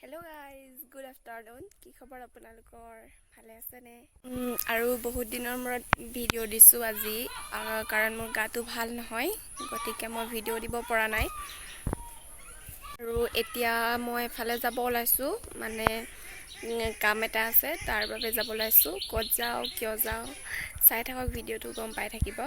Hello guys, good afternoon. কি খবৰ আপোনালোকৰ? ভালে আছে নে? আৰু বহুত দিনৰ মূৰত ভিডিঅ' দিছো আজি কাৰণ মোৰ গাটো ভাল নহয়, গতিকে মই ভিডিঅ' দিব পৰা নাই। আৰু এতিয়া মই এফালে যাব ওলাইছো, মানে কাম এটা আছে, তাৰ বাবে যাব ওলাইছো। ক'ত যাওঁ, কিয় যাওঁ, চাই থাকক ভিডিঅ'টো, গম পাই থাকিব।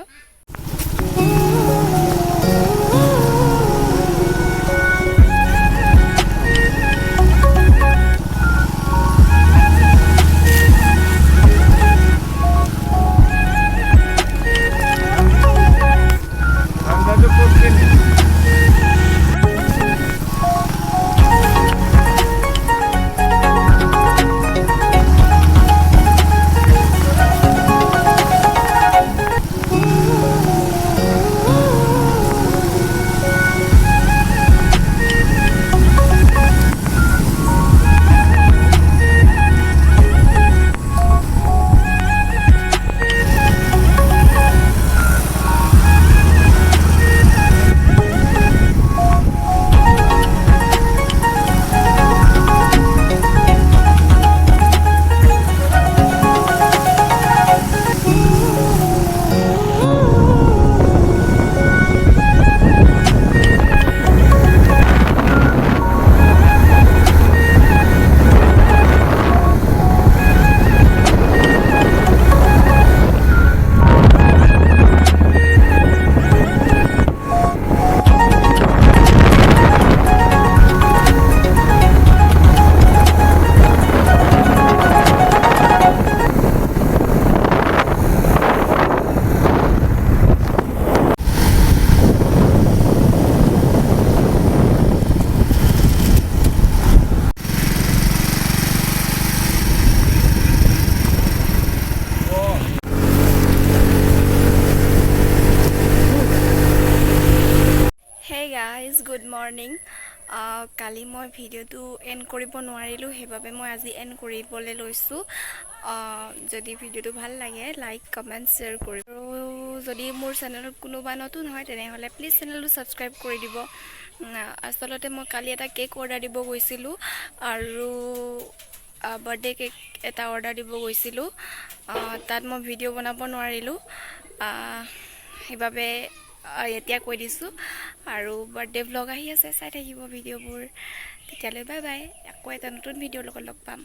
Hey guys, good morning. কালি মই ভিডিঅ'টো এণ্ড কৰিব নোৱাৰিলোঁ, সেইবাবে মই আজি এণ্ড কৰিবলৈ লৈছোঁ। যদি ভিডিঅ'টো ভাল লাগে লাইক, কমেণ্ট, শ্বেয়াৰ কৰিব। আৰু যদি মোৰ চেনেলত কোনোবা নতুন হয় তেনেহ'লে প্লিজ চেনেলটো ছাবস্ক্ৰাইব কৰি দিব। আচলতে মই কালি এটা কেক অৰ্ডাৰ দিব গৈছিলোঁ আৰু বাৰ্থডে কেক এটা অৰ্ডাৰ দিব গৈছিলোঁ। তাত মই ভিডিঅ' বনাব নোৱাৰিলোঁ, সেইবাবে এতিয়া কৈ দিছোঁ। আৰু বাৰ্থডে ভ্লগ আহি আছে, চাই থাকিব ভিডিঅ'বোৰ। তেতিয়ালৈ বাই বাই, আকৌ এটা নতুন ভিডিঅ'ৰ লগত লগ পাম।